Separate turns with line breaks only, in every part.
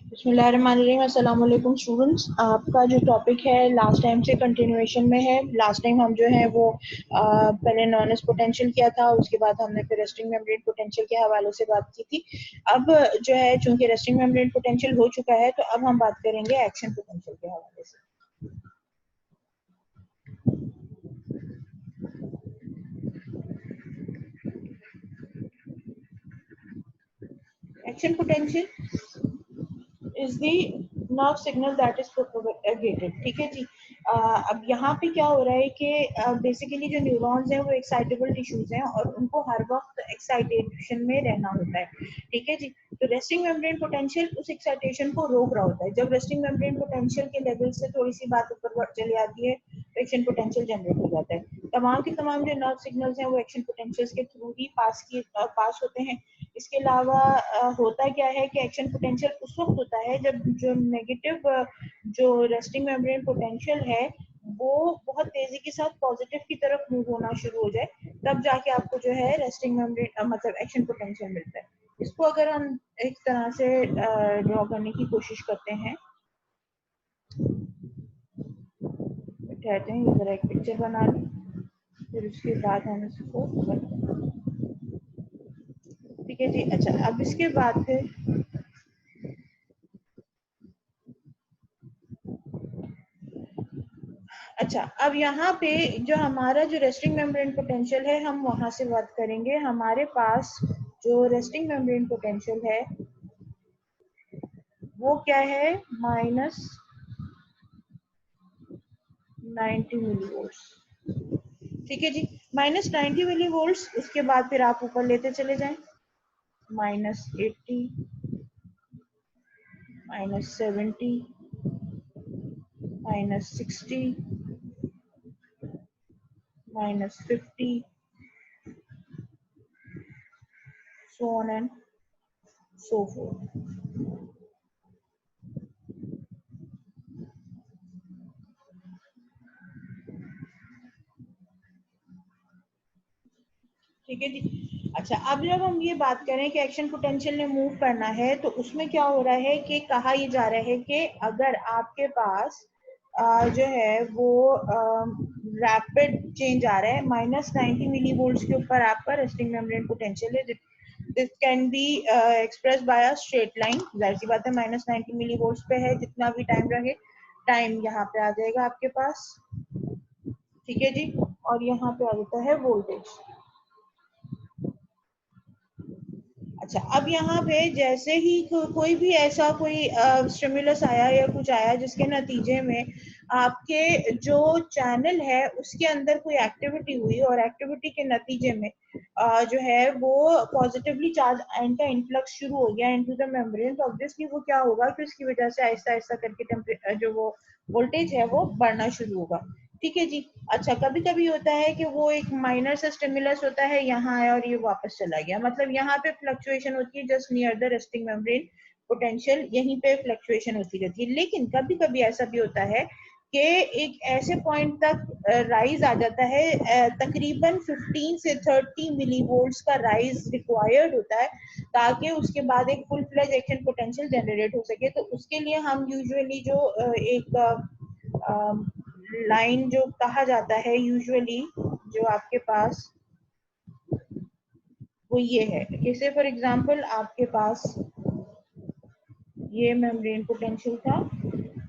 बिस्मिल्लाहिर्रहमानिर्रहीम। अस्सलाम वालेकुम स्टूडेंट्स। आपका जो टॉपिक है लास्ट टाइम से कंटिन्यूएशन में है। लास्ट टाइम हम जो है वो पहले नॉन एस पोटेंशियल किया था, उसके बाद हमने फिर रेस्टिंग मेम्ब्रेन पोटेंशियल के हवाले से बात की थी। अब जो है चूंकि रेस्टिंग मेम्ब्रेन पोटेंशियल हो चुका है तो अब हम बात करेंगे एक्शन पोटेंशियल के हवाले से। Action potential is the nerve signal that is propagated. ठीक है जी। अब यहाँ पे क्या हो रहा है कि बेसिकली जो न्यूरॉन्स हैं वो एक्साइटेबल टिश्यूज हैं और उनको हर वक्त एक्साइटेशन में रहना होता है। ठीक है जी। तो रेस्टिंग मेम्ब्रेन पोटेंशियल उस एक्साइटेशन को रोक रहा होता है। जब रेस्टिंग मेम्ब्रेन पोटेंशियल के लेवल से थोड़ी सी बात ऊपर चली आती है तो एक्शन पोटेंशियल जनरेट हो जाता है। तमाम के तमाम जो नर्व सिग्नल्स हैं वो एक्शन पोटेंशियल्स के थ्रू ही पास होते हैं। इसके अलावा होता क्या है कि एक्शन पोटेंशियल उस वक्त होता है जब जो नेगेटिव जो रेस्टिंग मेम्ब्रेन पोटेंशियल है वो बहुत तेजी के साथ पॉजिटिव की तरफ मूव होना शुरू हो जाए, तब जाके आपको जो है रेस्टिंग मेम्ब्रेन मतलब एक्शन पोटेंशियल मिलता है। इसको अगर हम एक तरह से ड्रॉ करने की कोशिश करते हैं, कहते हैं जरा एक पिक्चर बना लें, फिर उसके बाद हम इसको करते हैं। ठीक है जी। अच्छा, अब इसके बाद फिर अच्छा, अब यहाँ पे जो हमारा जो रेस्टिंग मेम्ब्रेन पोटेंशियल है हम वहां से बात करेंगे। हमारे पास जो रेस्टिंग मेम्ब्रेन पोटेंशियल है वो क्या है, माइनस 90 मिली वोल्ट। ठीक है जी। Minus 90 milli volt. उसके बाद फिर आप ऊपर लेते चले जाएं, minus 80, minus 70, minus 60, minus 50, so on and so forth। ठीक है जी। अच्छा, अब जब हम ये बात करें कि एक्शन पोटेंशियल ने मूव करना है तो उसमें क्या हो रहा है कि कहा ये जा रहा है कि अगर आपके पास जो है वो रैपिड चेंज आ रहा है, माइनस 90 मिली वोल्ट के ऊपर आपका रेस्टिंग मेम्ब्रेन पोटेंशियल है। This can be express bye a straight line. जाहिर सी बात है माइनस 90 मिली वोल्ट पे है, जितना भी टाइम रहे टाइम यहाँ पे आ जाएगा आपके पास। ठीक है जी। और यहाँ पे आ जाता है वोल्टेज। अच्छा, अब यहाँ पे जैसे ही कोई भी ऐसा कोई स्टिमुलस आया या कुछ आया जिसके नतीजे में आपके जो चैनल है उसके अंदर कोई एक्टिविटी हुई और एक्टिविटी के नतीजे में जो है वो पॉजिटिवली चार्ज आयन का इन्फ्लक्स शुरू हो गया इनटू द मेम्ब्रेन, तो ऑब्वियसली वो क्या होगा कि उसकी वजह से आहिस्ता आहिस्ता करके जो वो वोल्टेज है वो बढ़ना शुरू होगा। ठीक है जी। अच्छा, कभी कभी होता है कि वो एक माइनर सा स्टिमुलस होता है, यहाँ आया और ये वापस चला गया, मतलब यहाँ पे फ्लक्चुएशन होती है just near the resting membrane potential, यहीं पे फ्लक्चुएशन होती रहती है। लेकिन कभी कभी ऐसा भी होता है कि एक ऐसे पॉइंट तक राइज आ जाता है, तकरीबन 15 से 30 मिली वोल्ट्स का राइज रिक्वायर्ड होता है ताकि उसके बाद एक full fledge action potential generate हो सके। तो उसके लिए हम यूजुअली जो एक लाइन जो कहा जाता है यूजुअली जो आपके पास वो ये है, जैसे फॉर एग्जांपल आपके पास ये मेम्ब्रेन पोटेंशियल था,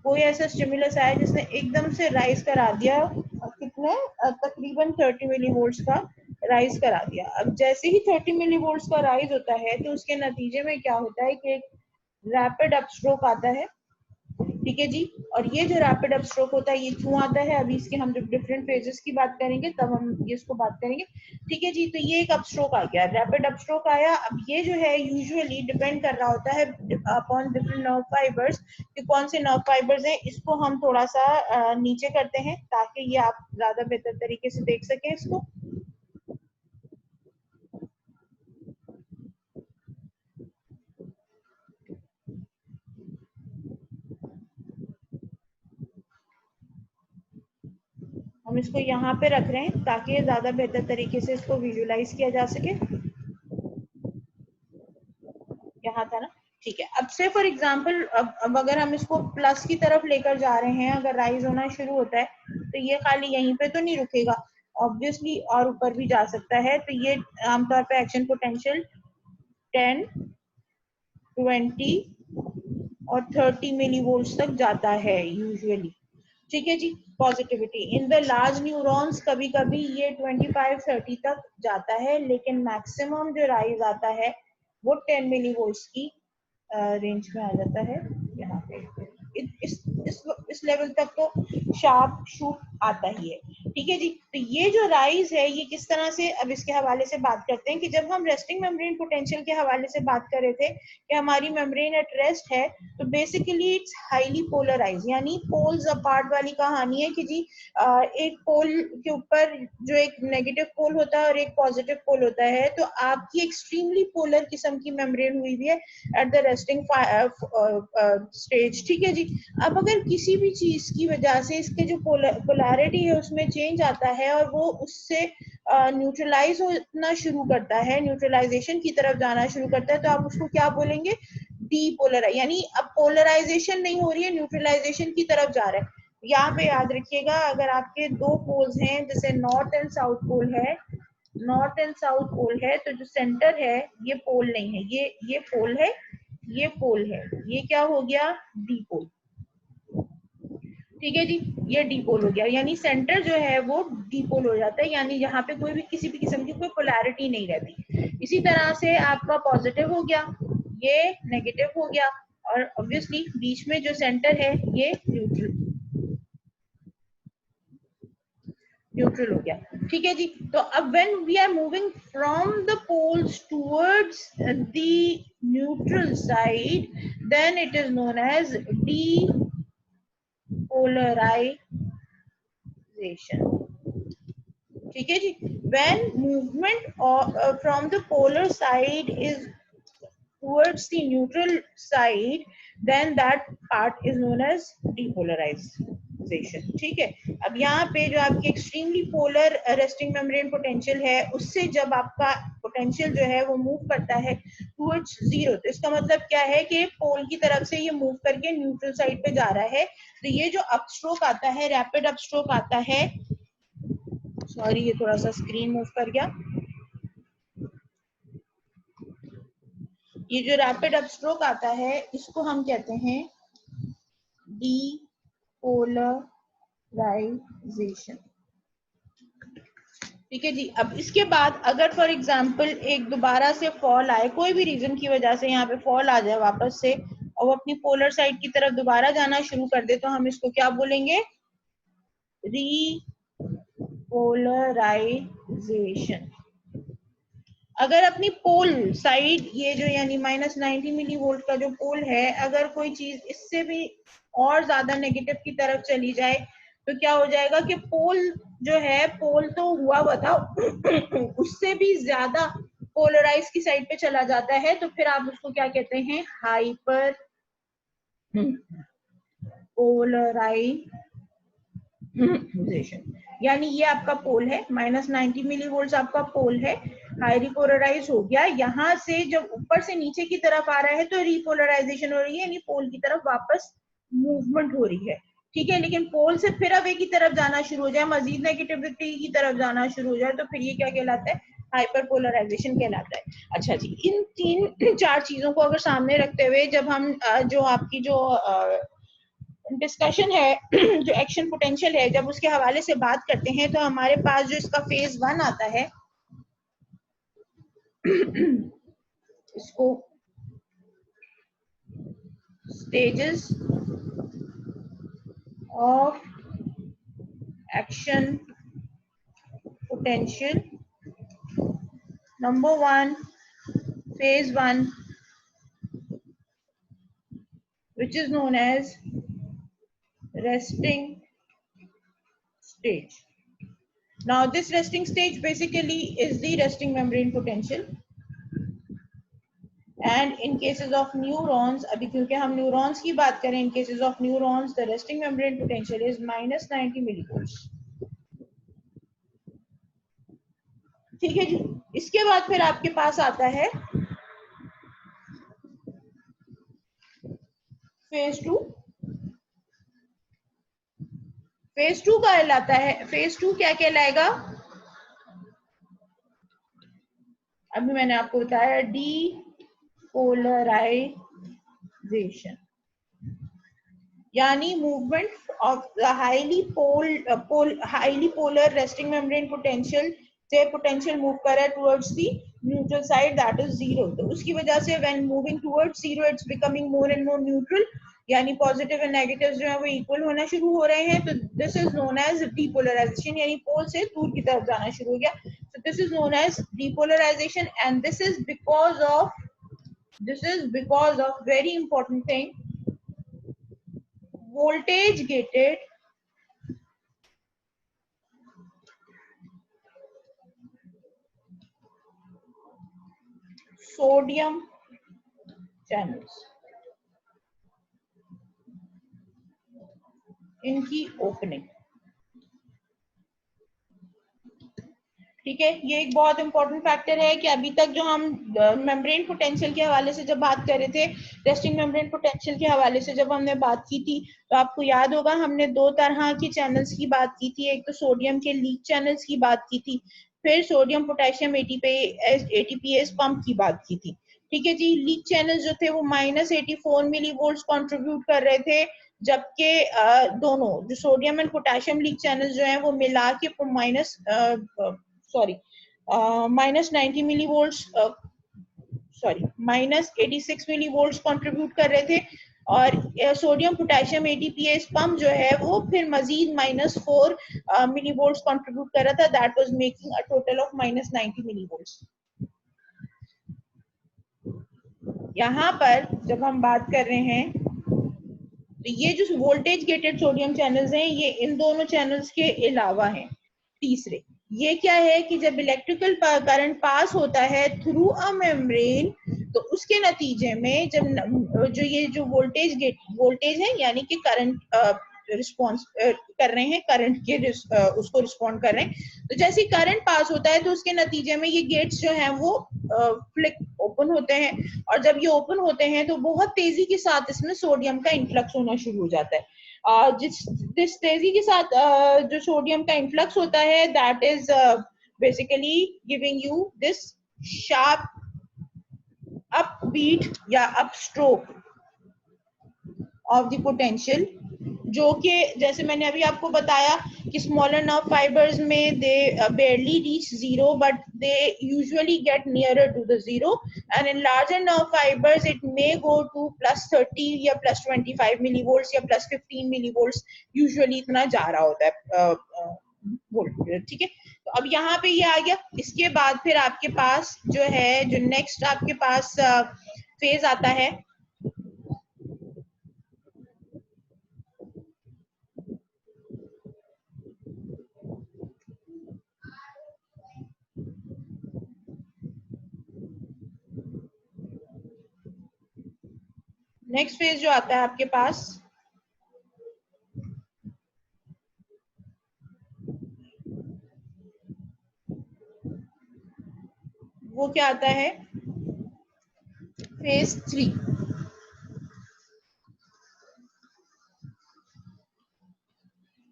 कोई ऐसा स्टिमुलस आया जिसने एकदम से राइज करा दिया, कितने तकरीबन 30 मिली वोल्ट्स का राइज करा दिया। अब जैसे ही 30 मिली वोल्ट्स का राइज होता है तो उसके नतीजे में क्या होता है कि एक रैपिड अपस्ट्रोक आता है। ठीक है जी। और ये जो रैपिड अपस्ट्रोक होता है ये क्यों आता है, अभी इसके हम जब डिफरेंट फेजेस की बात करेंगे तब हम ये इसको बात करेंगे। ठीक है जी। तो ये एक अपस्ट्रोक आ गया, रैपिड अपस्ट्रोक आया। अब ये जो है यूजुअली डिपेंड कर रहा होता है अपॉन डिफरेंट नर्व फाइबर्स कि कौन से नर्व फाइबर्स हैं। इसको हम थोड़ा सा नीचे करते हैं ताकि ये आप ज्यादा बेहतर तरीके से देख सकें इसको। हम इसको यहाँ पे रख रहे हैं ताकि ये ज्यादा बेहतर तरीके से इसको विजुलाइज किया जा सके। यहाँ था ना। ठीक है, अब से फॉर एग्जांपल अब अगर हम इसको प्लस की तरफ लेकर जा रहे हैं, अगर राइज होना शुरू होता है तो ये खाली यहीं पे तो नहीं रुकेगा ऑब्वियसली, और ऊपर भी जा सकता है। तो ये आमतौर पे एक्शन पोटेंशियल 10, 20 और 30 मिली वोल्ट्स तक जाता है यूजुअली। ठीक है जी। Positivity in the large neurons कभी कभी ये 25-30 तक जाता है, लेकिन मैक्सिमम जो राइज आता है वो 10 मिली वोल्ट्स की रेंज में आ जाता है। यहाँ पे इस लेवल तक तो शार्प शूट आता ही है। ठीक है जी। तो ये जो राइज है ये किस तरह से, अब इसके हवाले से बात करते हैं कि जब हम रेस्टिंग मेम्ब्रेन पोटेंशियल के हवाले से बात कर रहे थे कि हमारी मेम्ब्रेन एट रेस्ट है, तो बेसिकली इट्स हाईली पोलराइज, यानी पोल्स अपार्ट वाली कहानी है कि जी एक पोल के ऊपर जो एक नेगेटिव पोल होता है और एक पॉजिटिव पोल होता है, तो आपकी एक्सट्रीमली पोलर किस्म की मेम्ब्रेन हुई हुई है एट द रेस्टिंग स्टेज। ठीक है जी। अब अगर किसी भी चीज की वजह से इसके जो पोलैरिटी है उसमें चेंज आता है और वो उससे न्यूट्रलाइज होना शुरू करता है, न्यूट्रलाइजेशन की तरफ जाना शुरू करता है, तो आप उसको क्या बोलेंगे? डीपोलराइज, यानी अब पोलराइजेशन नहीं हो रही है, न्यूट्रलाइजेशन की तरफ जा रहा है। यहाँ पे याद रखिएगा, अगर आपके दो पोल्स हैं जैसे नॉर्थ एंड साउथ पोल है, नॉर्थ एंड साउथ पोल है, तो जो सेंटर है ये पोल नहीं है, ये पोल है, ये पोल है, ये क्या हो गया? डीपोल। ठीक है जी। ये डीपोल हो गया, यानी सेंटर जो है वो डीपोल हो जाता है, यानी यहाँ पे कोई भी किसी भी किस्म की कोई पोलैरिटी नहीं रहती। इसी तरह से आपका पॉजिटिव हो गया, ये नेगेटिव हो गया, और ऑब्वियसली बीच में जो सेंटर है ये न्यूट्रल हो गया। ठीक है जी। तो अब when we are moving from the poles towards the neutral side, then it is known as depolarisation. ठीक है जी। when movement from the polar side is towards the neutral side, then that part is known as depolarization। ठीक है। अब यहाँ पे जो आपकी extremely polar resting membrane potential है, उससे जब आपका पोटेंशियल जो है वो मूव करता है टुवर्ड्स जीरो, तो इसका मतलब क्या है कि पोल की तरफ से ये मूव करके न्यूट्रल साइड पे जा रहा है। तो ये जो अपस्ट्रोक आता है, रैपिड अपस्ट्रोक आता है, सॉरी ये थोड़ा सा स्क्रीन मूव कर गया, ये जो रैपिड अपस्ट्रोक आता है इसको हम कहते हैं डीपोलराइजेशन। ठीक है जी। अब इसके बाद अगर फॉर एग्जांपल एक दोबारा से फॉल आए, कोई भी रीजन की वजह से यहाँ पे फॉल आ जाए वापस से, और वो अपनी पोलर साइड की तरफ दोबारा जाना शुरू कर दे, तो हम इसको क्या बोलेंगे? रीपोलराइजेशन। अगर अपनी पोल साइड ये जो यानी -90 मिली वोल्ट का जो पोल है, अगर कोई चीज इससे भी और ज्यादा नेगेटिव की तरफ चली जाए, तो क्या हो जाएगा कि पोल जो है, पोल तो हुआ था उससे भी ज्यादा पोलराइज की साइड पे चला जाता है, तो फिर आप उसको क्या कहते हैं? Hyperpolarisation. यानी ये आपका पोल है, -90 मिली वोल्ट आपका पोल है, हाईली पोलराइज हो गया, यहाँ से जब ऊपर से नीचे की तरफ आ रहा है तो रीपोलराइजेशन हो रही है, यानी पोल की तरफ वापस मूवमेंट हो रही है। ठीक है। लेकिन पोल से फिर अब एक की तरफ जाना शुरू हो जाए, मजीद नेगेटिविटी की तरफ जाना शुरू हो जाए, तो फिर ये क्या कहलाता है? हाइपर पोलराइजेशन कहलाता है। अच्छा जी। इन 3-4 चीजों को अगर सामने रखते हुए जब हम जो आपकी जो डिस्कशन है जो एक्शन पोटेंशियल है, जब उसके हवाले से बात करते हैं, तो हमारे पास जो इसका फेज 1 आता है इसको stages of action potential, number 1, phase 1, which is known as resting stage. Now this resting stage basically is the resting membrane potential, and in cases of neurons, अभी क्योंकि हम neurons की बात करें, in cases of neurons the resting membrane potential is -90 millivolts। ठीक है जी। इसके बाद फिर आपके पास आता है फेज टू, फेज टू कहलाता है। फेज टू क्या कहलाएगा? अभी मैंने आपको बताया डीपोलराइजेशन, यानी movement of the highly polar resting membrane potential से पोटेंशियल मूव कर रहा है towards the neutral side, that is zero. तो उसकी वजह से when moving towards zero it's becoming more and more neutral, यानी पॉजिटिव एंड नेगेटिव जो है वो इक्वल होना शुरू हो रहे हैं। तो this is known as depolarisation, यानी पोल से दूर की तरफ जाना शुरू हो गया। So this is known as depolarization, and this is because of very important thing, voltage gated sodium channels, इनकी ओपनिंग। ठीक है, ये एक बहुत इंपॉर्टेंट फैक्टर है कि अभी तक जो हम मेम्ब्रेन पोटेंशियल के हवाले से जब बात कर रहे थे, रेस्टिंग मेम्ब्रेन पोटेंशियल के हवाले से जब हमने बात की थी, तो आपको याद होगा हमने दो तरह की चैनल्स की बात की थी। एक तो सोडियम के लीक चैनल्स की बात की थी, फिर सोडियम पोटेशियम एटीपीएस पंप की बात की थी। ठीक है जी, लीक चैनल्स जो थे वो -84 मिलीवोल्ट्स कंट्रीब्यूट कर रहे थे, जबकि दोनों जो sodium and potassium leak channels जो हैं वो मिला के -90 मिलीवोल्ट्स -86 मिलीवोल्ट्स कंट्रीब्यूट कर रहे थे। और सोडियम पोटेशियम एटीपीएस पंप जो है वो फिर मजीद -4 मिलीवोल्ट्स कंट्रीब्यूट कर रहा था, that was making a total of -90 मिलीवोल्ट्स। यहाँ पर जब हम बात कर रहे हैं, तो ये जो वोल्टेज गेटेड सोडियम चैनल्स हैं ये इन दोनों चैनल्स के अलावा हैं। तीसरे ये क्या है कि जब इलेक्ट्रिकल करंट पास होता है थ्रू अ मेम्ब्रेन, तो उसके नतीजे में जब ये जो वोल्टेज है यानी कि करंट रिस्पॉन्स कर रहे हैं, करंट के उसको रिस्पॉन्ड कर रहे हैं, तो जैसे करंट पास होता है तो उसके नतीजे में ये गेट्स जो हैं वो फ्लिक ओपन होते हैं, और जब ये ओपन होते हैं तो बहुत तेजी के साथ इसमें सोडियम का इन्फ्लक्स होना शुरू हो जाता है। जिस तेजी के साथ जो सोडियम का इन्फ्लक्स होता है, that is basically giving you this sharp upbeat या upstroke of the potential, जो कि जैसे मैंने अभी आपको बताया कि स्मॉलर नर्व फाइबर्स में दे barely reach zero but they usually get nearer to the zero, and in larger nerve fibers it may go to +30 या +25 millivolts या +15 millivolts, usually इतना जा रहा होता है वोल्ट। ठीक है, तो अब यहाँ पे ये आ गया। इसके बाद फिर आपके पास जो है, जो नेक्स्ट आपके पास फेज आता है, नेक्स्ट फेज जो आता है आपके पास, वो क्या आता है? Phase 3।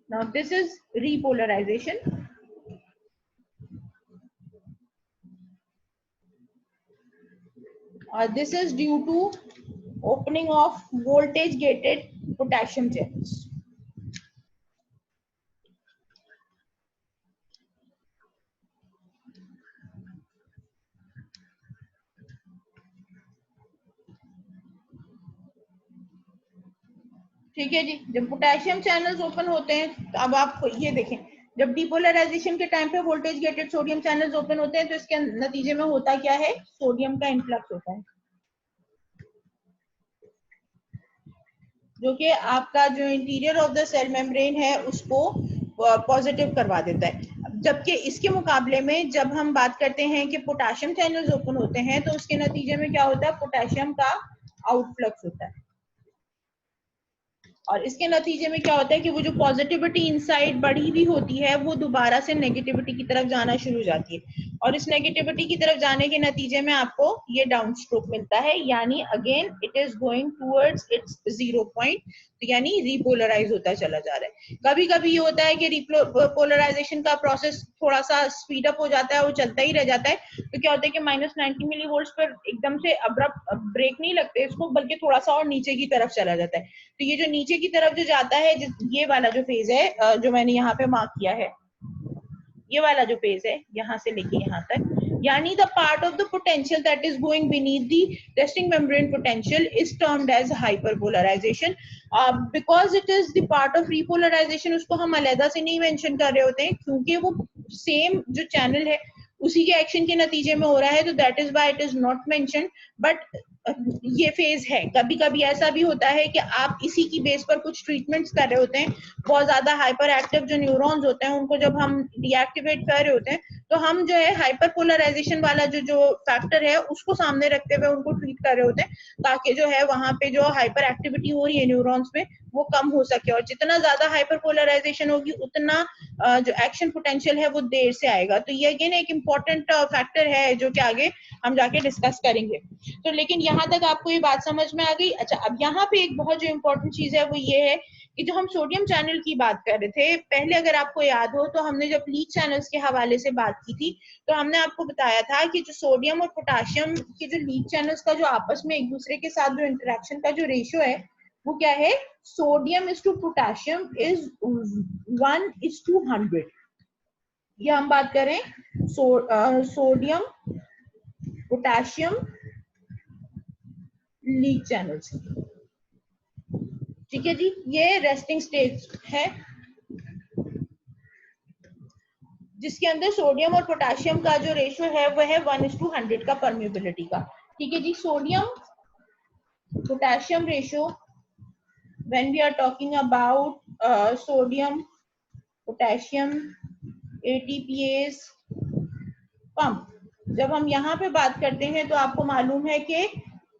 Now this is repolarization. This is due to opening of voltage gated potassium channels. ठीक है जी, जब पोटेशियम चैनल्स ओपन होते हैं, तो अब आप ये देखें, जब डिपोलराइजेशन के टाइम पे voltage gated sodium channels open होते हैं तो इसके नतीजे में होता क्या है? सोडियम का इन्फ्लक्स होता है, जो कि आपका जो interior of the cell membrane है उसको पॉजिटिव करवा देता है। जबकि इसके मुकाबले में जब हम बात करते हैं कि पोटेशियम चैनल्स ओपन होते हैं तो उसके नतीजे में क्या होता है? पोटेशियम का आउटफ्लक्स होता है। और इसके नतीजे में क्या होता है कि वो जो पॉजिटिविटी इनसाइड बढ़ी हुई होती है वो दोबारा से नेगेटिविटी की तरफ जाना शुरू हो जाती है, और इस नेगेटिविटी की तरफ जाने के नतीजे में आपको ये डाउन स्ट्रोक मिलता है, यानी again it is going towards its 0 point, तो यानी रिपोलराइज होता चला जा रहा है। कभी कभी ये होता है कि रिपोलराइजेशन का प्रोसेस थोड़ा सा स्पीड अप हो जाता है, वो चलता ही रह जाता है, तो क्या होता है कि -90 मिली वोल्ट पर एकदम से अब्रप्ट ब्रेक नहीं लगते इसको, बल्कि थोड़ा सा और नीचे की तरफ चला जाता है। तो ये जो नीचे की तरफ जो जाता है, ये वाला जो फेज है जो मैंने यहाँ पे मार्क किया है, ये वाला जो फेज है यहाँ से लेके यहाँ तक, यानी the part of the potential that is going beneath the resting membrane potential is termed as hyperpolarisation. Because it is the part of repolarisation, उसको हम अलग से नहीं मेंशन कर रहे होते हैं, क्योंकि वो सेम जो चैनल है उसी के एक्शन के नतीजे में हो रहा है, तो that is why it is not mention. But ये फेज है। कभी कभी ऐसा भी होता है कि आप इसी की बेस पर कुछ ट्रीटमेंट्स कर रहे होते हैं, बहुत ज्यादा हाइपर एक्टिव जो न्यूरॉन्स होते हैं उनको जब हम डीएक्टिवेट कर रहे होते हैं, तो हम जो है हाइपर पोलराइजेशन वाला जो फैक्टर है उसको सामने रखते हुए उनको ट्रीट कर रहे होते हैं, ताकि जो है वहां पे जो हाइपर एक्टिविटी हो रही है न्यूरॉन्स में वो कम हो सके, और जितना ज्यादा हाइपर पोलराइजेशन होगी उतना जो एक्शन पोटेंशियल है वो देर से आएगा। तो ये अगेन एक इम्पोर्टेंट फैक्टर है जो कि आगे हम जाके डिस्कस करेंगे। तो लेकिन यहाँ तक आपको ये बात समझ में आ गई। अच्छा, अब यहाँ पे एक बहुत जो इम्पोर्टेंट चीज है वो ये है कि जो हम सोडियम चैनल की बात कर रहे थे पहले, अगर आपको याद हो तो हमने जब लीक चैनल्स के हवाले से बात की थी, तो हमने आपको बताया था कि जो सोडियम और पोटाशियम के जो लीक चैनल्स का जो आपस में एक दूसरे के साथ जो इंटरेक्शन का जो रेशियो है वो क्या है, sodium is to potassium is 1:100। ये हम बात करें सोडियम पोटाशियम लीक चैनल्स, ठीक है जी। ये रेस्टिंग स्टेज है जिसके अंदर सोडियम और पोटाशियम का जो रेशियो है वह है 1:100 का परमिबिलिटी का, ठीक है जी। Sodium potassium ratio, when we are talking about sodium potassium ATPase pump, जब हम यहाँ पे बात करते हैं तो आपको मालूम है कि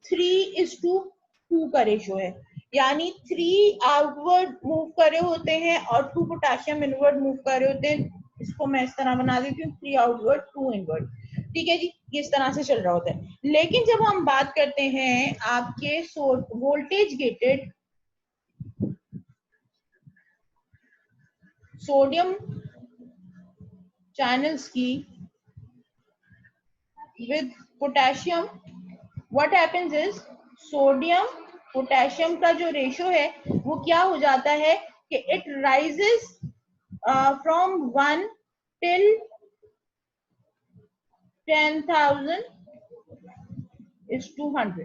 3:2 का रेशियो है, यानी 3 आउटवर्ड मूव कर रहे होते हैं और 2 पोटाशियम इनवर्ड मूव कर रहे होते हैं। इसको मैं इस तरह बना देती हूँ, 3 आउटवर्ड 2 इनवर्ड, ठीक है जी। ये इस तरह से चल रहा होता है। लेकिन जब हम बात करते हैं आपके वोल्टेज गेटेड सोडियम चैनल्स की with potassium, what happens is sodium potassium का जो रेशियो है वो क्या हो जाता है कि it rises from 1 till 10,000 is 200,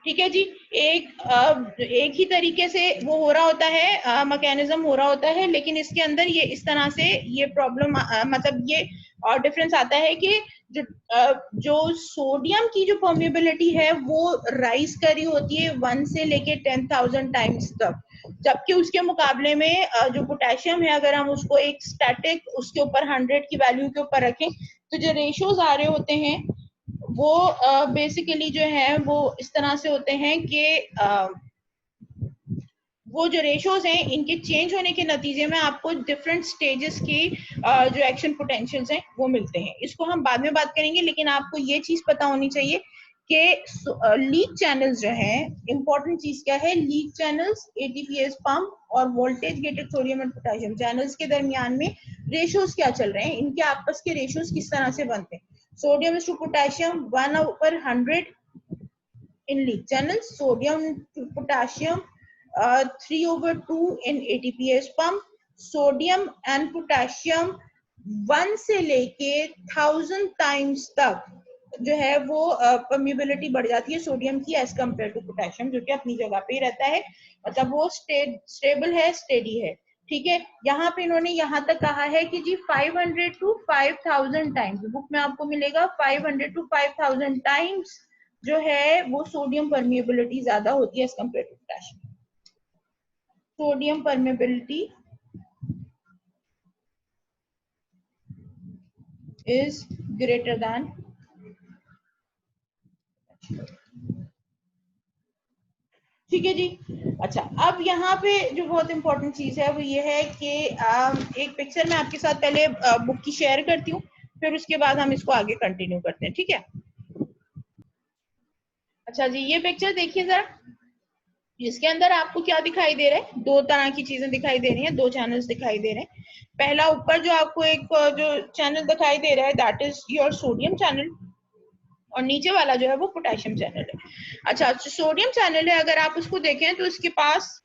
ठीक है जी। एक ही तरीके से वो हो रहा होता है, मैकेनिज्म हो रहा होता है, लेकिन इसके अंदर ये इस तरह से ये प्रॉब्लम मतलब ये डिफरेंस आता है कि जो सोडियम की जो परमिबिलिटी है वो राइज करी होती है 1 से लेके 10,000 टाइम्स तक, जबकि उसके मुकाबले में जो पोटेशियम है अगर हम उसको एक स्टैटिक उसके ऊपर 100 की वैल्यू के ऊपर रखें तो जो रेशियोज आ रहे होते हैं वो बेसिकली जो है वो इस तरह से होते हैं कि वो जो रेशियोज हैं इनके चेंज होने के नतीजे में आपको डिफरेंट स्टेजेस की जो एक्शन पोटेंशियल्स हैं वो मिलते हैं। इसको हम बाद में बात करेंगे, लेकिन आपको ये चीज पता होनी चाहिए कि लीक चैनल्स जो हैं, इंपॉर्टेंट चीज क्या है, लीक चैनल्स एटीपीएस पंप और voltage gated sodium and potassium channels के दरमियान में रेशियोज क्या चल रहे हैं, इनके आपस के रेशियोज किस तरह से बनते हैं। Sodium to potassium 1/100 in leak channels, sodium to potassium 3/2 in ATPase pump, sodium and potassium 1 से लेके 1000 टाइम्स तक जो है वो परमिबिलिटी बढ़ जाती है सोडियम की एज कम्पेयर टू पोटेशियम, जो कि अपनी जगह पे ही रहता है, मतलब वो स्टेबल है, स्टेडी है, ठीक है। यहाँ पे इन्होंने यहाँ तक कहा है कि जी 500 to 5000 टाइम्स, बुक में आपको मिलेगा 500 to 5000 टाइम्स जो है वो सोडियम परमिएबिलिटी ज्यादा होती है as compared to potassium. Sodium permeability is greater than ठीक है जी। अच्छा, अब यहाँ पे जो बहुत इंपॉर्टेंट चीज है वो ये है कि एक पिक्चर मैं आपके साथ पहले बुक की शेयर करती हूँ, फिर उसके बाद हम इसको आगे कंटिन्यू करते हैं, ठीक है। अच्छा जी, ये पिक्चर देखिए जरा, इसके अंदर आपको क्या दिखाई दे रहा है, दो तरह की चीजें दिखाई दे रही हैं, दो चैनल्स दिखाई दे रहे हैं। पहला ऊपर जो आपको एक जो चैनल दिखाई दे रहा है that is your sodium channel, और नीचे वाला जो है वो पोटेशियम चैनल है। अच्छा, सोडियम चैनल है, अगर आप उसको देखें तो इसके पास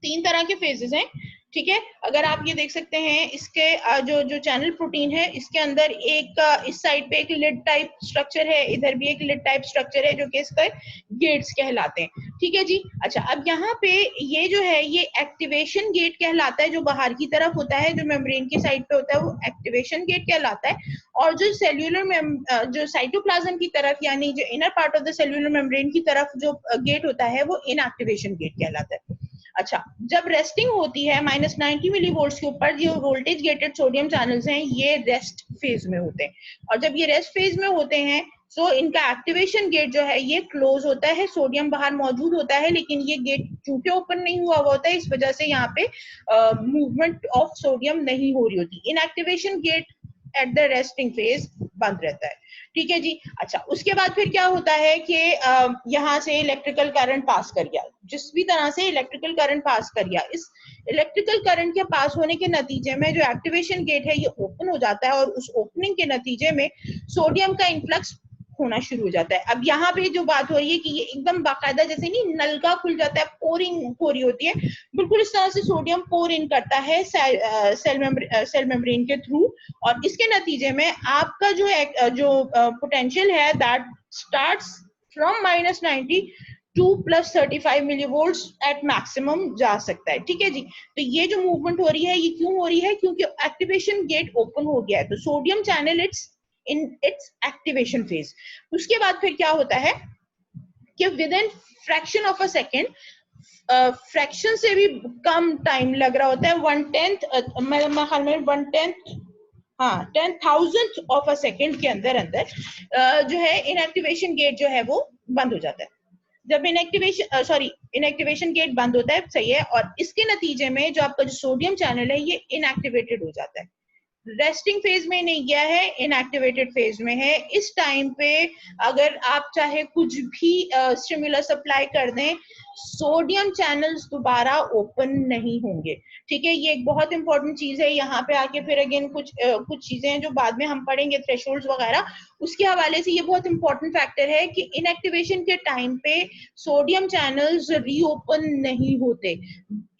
तीन तरह के फेजेस हैं, ठीक है। अगर आप ये देख सकते हैं, इसके जो जो चैनल प्रोटीन है, इसके अंदर एक इस साइड पे एक लिड टाइप स्ट्रक्चर है, इधर भी एक लिड टाइप स्ट्रक्चर है, जो कि इसका गेट्स कहलाते हैं, ठीक है जी। अच्छा, अब यहाँ पे ये जो है ये एक्टिवेशन गेट कहलाता है, जो बाहर की तरफ होता है, जो मेम्ब्रेन की साइड पे होता है वो एक्टिवेशन गेट कहलाता है, और जो सेल्यूलर जो साइटोप्लाज्म की तरफ, यानी जो inner part of the cellular membrane की तरफ जो गेट होता है वो इनएक्टिवेशन गेट कहलाता है। अच्छा, जब रेस्टिंग होती है -90 मिली वोल्ट के ऊपर, जो वोल्टेज गेटेड सोडियम चैनल्स हैं ये रेस्ट फेज में होते हैं, और जब ये रेस्ट फेज में होते हैं सो इनका एक्टिवेशन गेट जो है ये क्लोज होता है, सोडियम बाहर मौजूद होता है, लेकिन ये गेट चूंकि ओपन नहीं हुआ होता है, इस वजह से यहाँ पे मूवमेंट ऑफ सोडियम नहीं हो रही होती। Inactivation gate at the resting phase बंद रहता है, ठीक है जी। अच्छा, उसके बाद फिर क्या होता है कि यहाँ से इलेक्ट्रिकल करंट पास कर गया, जिस भी तरह से इलेक्ट्रिकल करंट पास कर गया, इस इलेक्ट्रिकल करंट के पास होने के नतीजे में जो एक्टिवेशन गेट है ये ओपन हो जाता है, और उस ओपनिंग के नतीजे में सोडियम का इन्फ्लक्स होना शुरू हो जाता है। अब यहाँ पे जो बात हो रही है कि ये एकदम बाकायदा, जैसे नहीं नलका खुल जाता है, पोरिंग हो रही होती है, बिल्कुल इस तरह से सोडियम पोर इन करता है सेल मेम्ब्रेन के थ्रू, और इसके नतीजे में आपका जो पोटेंशियल है that starts from -90 to +35 millivolts at maximum जा सकता है, ठीक है जी। तो ये जो मूवमेंट हो रही है ये क्यों हो रही है, क्योंकि एक्टिवेशन गेट ओपन हो गया है, तो sodium channel it's in its activation phase. उसके बाद फिर क्या होता है कि with in fraction of a second, fraction से भी कम टाइम लग रहा होता है, 1/10 हाँ 10,000th ऑफ अ सेकेंड के अंदर जो है इनएक्टिवेशन गेट जो है वो बंद हो जाता है। जब इनएक्टिवेशन गेट बंद होता है, सही है, और इसके नतीजे में जो आपका जो सोडियम चैनल है ये इनएक्टिवेटेड हो जाता है, रेस्टिंग फेज में नहीं गया है, इनएक्टिवेटेड फेज में है। इस टाइम पे अगर आप चाहे कुछ भी स्टिमुलस अप्लाई कर दें, सोडियम चैनल्स दोबारा ओपन नहीं होंगे, ठीक है। ये एक बहुत इंपॉर्टेंट चीज है। यहाँ पे आके फिर अगेन कुछ चीजें हैं जो बाद में हम पढ़ेंगे, थ्रेशोल्ड्स वगैरह, उसके हवाले से ये बहुत इंपॉर्टेंट फैक्टर है कि इनएक्टिवेशन के टाइम पे सोडियम चैनल्स रीओपन नहीं होते।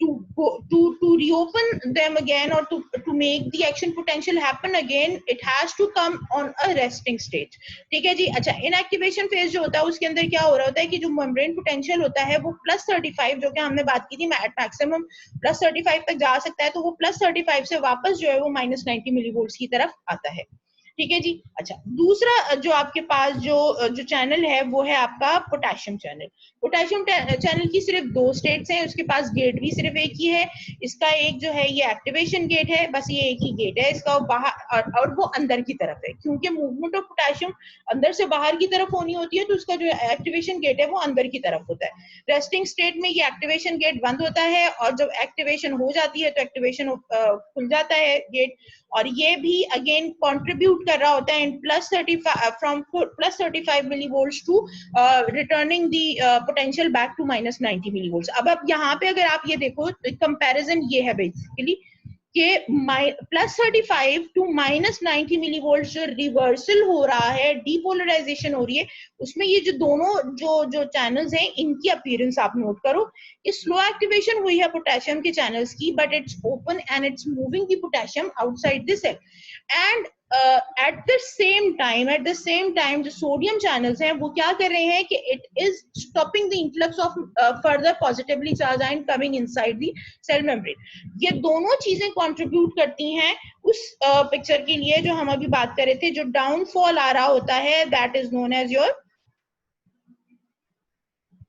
To reopen them again, or to make the action potential happen again, it has to come on a resting state, ठीक है जी। अच्छा, इनएक्टिवेशन फेज जो होता है उसके अंदर क्या हो रहा होता है कि जो मेम्ब्रेन पोटेंशियल होता है वो +35, जो कि हमने बात की थी मैक्सिमम +35 तक जा सकता है, तो वो +35 से वापस जो है वो -90 मिलीवोल्ट की तरफ आता है, ठीक है जी। अच्छा, दूसरा जो आपके पास जो चैनल है वो है आपका पोटेशियम चैनल। पोटेशियम चैनल की सिर्फ दो स्टेट्स हैं, उसके पास गेट भी सिर्फ एक ही है। इसका एक जो है ये एक्टिवेशन गेट है, बस ये एक ही गेट है इसका, बाहर और वो अंदर की तरफ है, क्योंकि मूवमेंट ऑफ पोटेशियम अंदर से बाहर की तरफ होनी होती है, तो उसका जो एक्टिवेशन गेट है वो अंदर की तरफ होता है। रेस्टिंग स्टेट में ये एक्टिवेशन गेट बंद होता है, और जब एक्टिवेशन हो जाती है तो एक्टिवेशन खुल जाता है गेट, और ये भी अगेन कंट्रीब्यूट कर रहा होता है in +35 millivolts to returning the potential back to -90 millivolts. अब यहाँ पे अगर आप ये देखो तो कंपैरिजन ये है बेसिकली कि +35 टू -90 मिलीवोल्ट जो रिवर्सल हो रहा है, डीपोलराइजेशन हो रही है, उसमें ये जो दोनों जो चैनल्स हैं इनकी अपीयरेंस आप नोट करो कि स्लो एक्टिवेशन हुई है पोटेशियम के चैनल्स की, but it's open and it's moving the potassium outside this cell, and at the same time जो सोडियम चैनल्स हैं वो क्या कर रहे हैं कि it is stopping the influx of further positively charge ion coming inside the cell membrane. ये दोनों चीजें कंट्रीब्यूट करती हैं उस पिक्चर के लिए जो हम अभी बात कर रहे थे, जो डाउनफॉल आ रहा होता है, that is known as your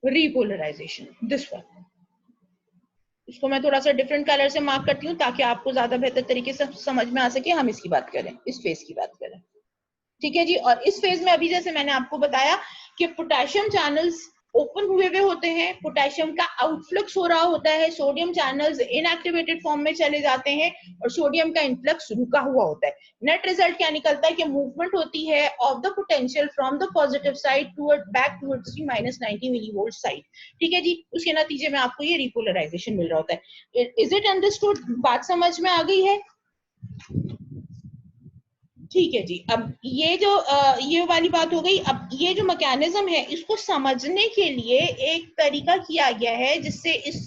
repolarisation, this one. इसको मैं थोड़ा सा डिफरेंट कलर से मार्क करती हूँ ताकि आपको ज्यादा बेहतर तरीके से समझ में आ सके। हम इसकी बात करें, इस फेज की बात करें, ठीक है जी। और इस फेज में अभी जैसे मैंने आपको बताया कि पोटेशियम चैनल्स ओपन हुए हुए होते हैं, पोटेशियम का आउटफ्लक्स हो रहा होता है, सोडियम चैनल्स इनएक्टिवेटेड फॉर्म में चले जाते हैं और सोडियम का इनफ्लक्स रुका हुआ होता है। नेट रिजल्ट क्या निकलता है कि मूवमेंट होती है of the potential from the positive side toward back towards the -90 millivolt side. ठीक है जी, उसके नतीजे में आपको ये रिपोलराइजेशन मिल रहा होता है। Is it understood? बात समझ में आ गई है? ठीक है जी। अब ये जो ये वाली बात हो गई। अब ये जो मैकेनिज्म है इसको समझने के लिए एक तरीका किया गया है जिससे इस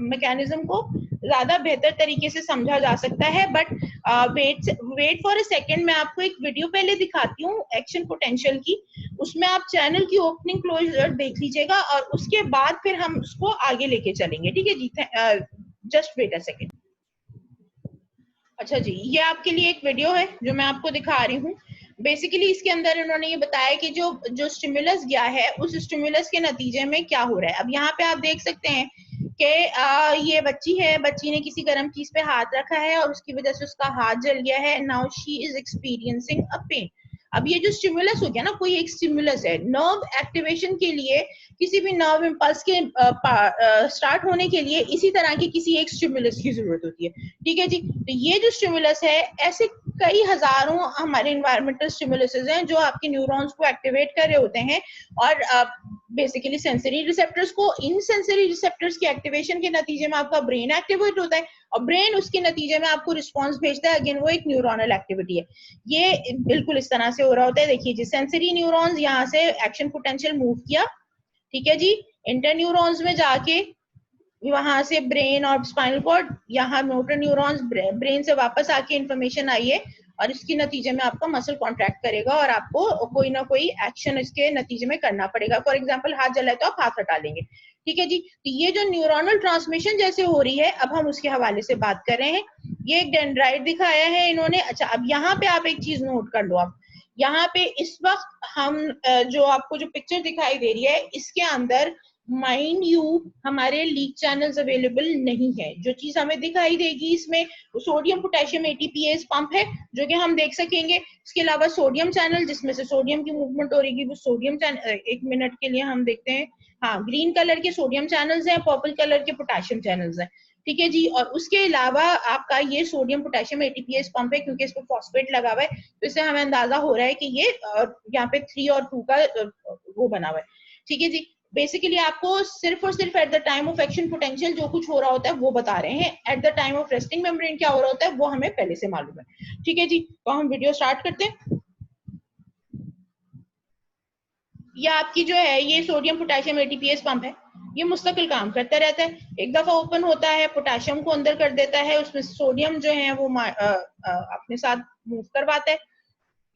मैकेनिज्म को ज्यादा बेहतर तरीके से समझा जा सकता है। But wait for a second, मैं आपको एक वीडियो पहले दिखाती हूँ एक्शन पोटेंशियल की। उसमें आप चैनल की ओपनिंग क्लोजर देख लीजिएगा और उसके बाद फिर हम उसको आगे लेके चलेंगे। ठीक है जी, जस्ट वेट अ सेकेंड। अच्छा जी, ये आपके लिए एक वीडियो है जो मैं आपको दिखा रही हूँ। बेसिकली इसके अंदर इन्होंने ये बताया कि जो स्टिमुलस गया है उस स्टिमुलस के नतीजे में क्या हो रहा है। अब यहाँ पे आप देख सकते हैं कि ये बच्ची है, बच्ची ने किसी गर्म चीज पे हाथ रखा है और उसकी वजह से उसका हाथ जल गया है। Now she is experiencing a pain. अब ये जो स्टिमुलस हो गया ना, कोई एक स्टिमुलस है नर्व एक्टिवेशन के लिए, किसी भी नर्व इम्पल्स के स्टार्ट होने के लिए इसी तरह के किसी एक स्टिमुलस की जरूरत होती है। ठीक है जी, तो ये जो स्टिमुलस है, ऐसे कई हजारों हमारे इन्वायरमेंटल स्टिमुलसेस हैं जो आपके न्यूरॉन्स को एक्टिवेट कर रहे होते हैं और बेसिकली सेंसरी रिसेप्टर्स को, इन सेंसरी रिसेप्टर्स के एक्टिवेशन के नतीजे में आपका ब्रेन एक्टिवेट होता है और ब्रेन उसके नतीजे में आपको रिस्पॉन्स भेजता है। अगेन वो एक न्यूरोनल एक्टिविटी है। ये बिल्कुल इस तरह से हो रहा होता है। देखिए जी, सेंसरी न्यूरॉन्स यहाँ से एक्शन पोटेंशियल मूव किया, ठीक है जी, इंटर न्यूरॉन्स में जाके वहां से ब्रेन और स्पाइनल कॉर्ड, यहाँ मोटर न्यूरॉन्स ब्रेन से वापस आके इंफॉर्मेशन आई है और इसके नतीजे में आपका मसल कॉन्ट्रैक्ट करेगा और आपको कोई ना कोई एक्शन इसके नतीजे में करना पड़ेगा। फॉर एग्जांपल हाथ जला है तो आप हाथ हटा लेंगे। ठीक है जी, तो ये जो न्यूरोनल ट्रांसमिशन जैसे हो रही है, अब हम उसके हवाले से बात कर रहे हैं। ये एक डेंड्राइट दिखाया है इन्होंने। अच्छा, अब यहाँ पे आप एक चीज नोट कर लो। आप यहाँ पे इस वक्त हम जो आपको जो पिक्चर दिखाई दे रही है इसके अंदर माइंड यू हमारे लीक चैनल्स अवेलेबल नहीं है। जो चीज हमें दिखाई देगी इसमें सोडियम पोटेशियम एटीपीएस पंप है जो कि हम देख सकेंगे। इसके अलावा सोडियम चैनल जिसमें से सोडियम की मूवमेंट हो रही है, वो सोडियम चैनल, एक मिनट के लिए हम देखते हैं। हाँ, ग्रीन कलर के सोडियम चैनल्स हैं, पर्पल कलर के पोटेशियम चैनल्स हैं। ठीक है जी, और उसके अलावा आपका ये सोडियम पोटेशियम एटीपीएस पंप है, क्योंकि इस पर फॉस्फेट लगा हुआ है तो इससे हमें अंदाजा हो रहा है कि ये यहाँ पे 3 और 2 का वो बना हुआ है। ठीक है जी, बेसिकली आपको सिर्फ और सिर्फ at the time of action potential जो कुछ हो रहा होता है वो बता रहे हैं। At the time of resting membrane क्या हो रहा होता है वो हमें पहले से मालूम है। ठीक है जी, तो हम वीडियो स्टार्ट करते हैं। ये आपकी जो है ये सोडियम पोटेशियम एटीपीएस पंप है। ये मुस्तकिल काम करता रहता है। एक दफा ओपन होता है, पोटेशियम को अंदर कर देता है, उसमें सोडियम जो है वो अपने साथ मूव करवाता है,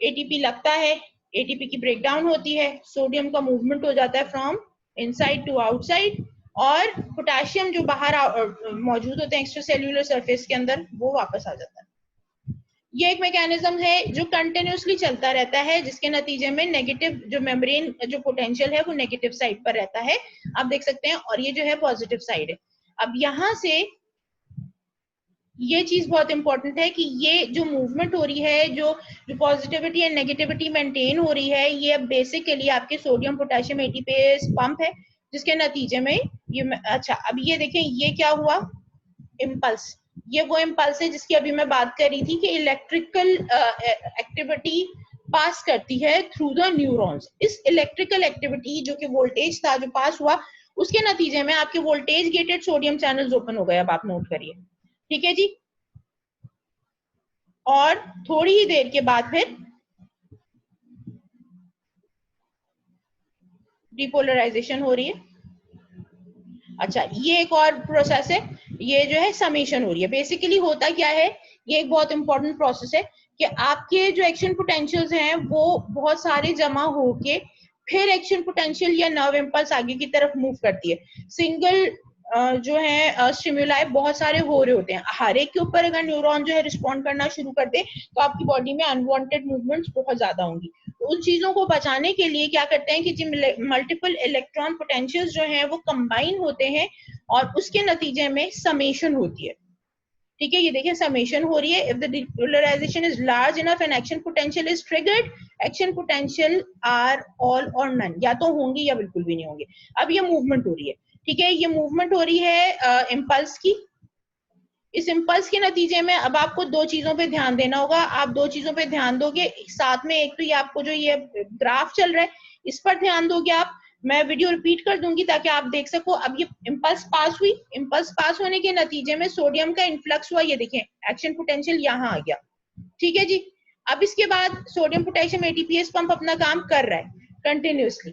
एटीपी लगता है, एटीपी की ब्रेकडाउन होती है, सोडियम का मूवमेंट हो जाता है फ्रॉम इनसाइड टू आउटसाइड और पोटेशियम जो बाहर मौजूद होते हैं एक्स्ट्रा सेल्यूलर सरफेस के अंदर वो वापस आ जाता है। ये एक मैकेनिज्म है जो कंटिन्यूसली चलता रहता है, जिसके नतीजे में नेगेटिव जो मेम्ब्रेन जो पोटेंशियल है वो नेगेटिव साइड पर रहता है, आप देख सकते हैं, और ये जो है पॉजिटिव साइड है। अब यहाँ से ये चीज बहुत इंपॉर्टेंट है कि ये जो मूवमेंट हो रही है, जो पॉजिटिविटी एंड नेगेटिविटी मेंटेन हो रही है, ये बेसिकली आपके सोडियम पोटेशियम एटीपीएस पंप है जिसके नतीजे में ये। अच्छा, अब ये देखें ये क्या हुआ, इम्पल्स। ये वो इम्पल्स है जिसकी अभी मैं बात कर रही थी कि इलेक्ट्रिकल एक्टिविटी पास करती है थ्रू द न्यूरॉन्स। इस इलेक्ट्रिकल एक्टिविटी जो कि वोल्टेज था जो पास हुआ, उसके नतीजे में आपके voltage gated sodium channels open हो गए। अब आप नोट करिए, ठीक है जी, और थोड़ी ही देर के बाद फिर डिपोलराइजेशन हो रही है। अच्छा, ये एक और प्रोसेस है, ये जो है समेशन हो रही है। बेसिकली होता क्या है, ये एक बहुत इंपॉर्टेंट प्रोसेस है कि आपके जो एक्शन पोटेंशियल्स हैं वो बहुत सारे जमा होके फिर एक्शन पोटेंशियल या नर्व इम्पल्स आगे की तरफ मूव करती है। सिंगल जो है स्टिमुलाई बहुत सारे हो रहे होते हैं, हर एक के ऊपर अगर न्यूरॉन जो है रिस्पॉन्ड करना शुरू कर दे तो आपकी बॉडी में अनवांटेड मूवमेंट्स बहुत ज्यादा होंगी। उन चीजों को बचाने के लिए क्या करते हैं कि मल्टीपल इलेक्ट्रॉन पोटेंशियल्स जो हैं वो कंबाइन होते हैं और उसके नतीजे में समेशन होती है। ठीक है, ये देखिए समेशन हो रही है। If the depolarisation is large enough and action potential is triggered, action potential are all or none, या तो होंगे या बिल्कुल भी नहीं होंगे। अब ये मूवमेंट हो रही है, ठीक है, ये मूवमेंट हो रही है इम्पल्स की। इस इम्पल्स के नतीजे में अब आपको दो चीजों पे ध्यान देना होगा। आप दो चीजों पे ध्यान दोगे साथ में, एक तो ये आपको जो ये ग्राफ चल रहा है इस पर ध्यान दोगे आप। मैं वीडियो रिपीट कर दूंगी ताकि आप देख सको। अब ये इम्पल्स पास हुई, इम्पल्स पास होने के नतीजे में सोडियम का इन्फ्लक्स हुआ, ये देखें एक्शन पोटेंशियल यहाँ आ गया, ठीक है जी। अब इसके बाद सोडियम पोटेशियम एटीपीएस पंप अपना काम कर रहा है कंटिन्यूसली,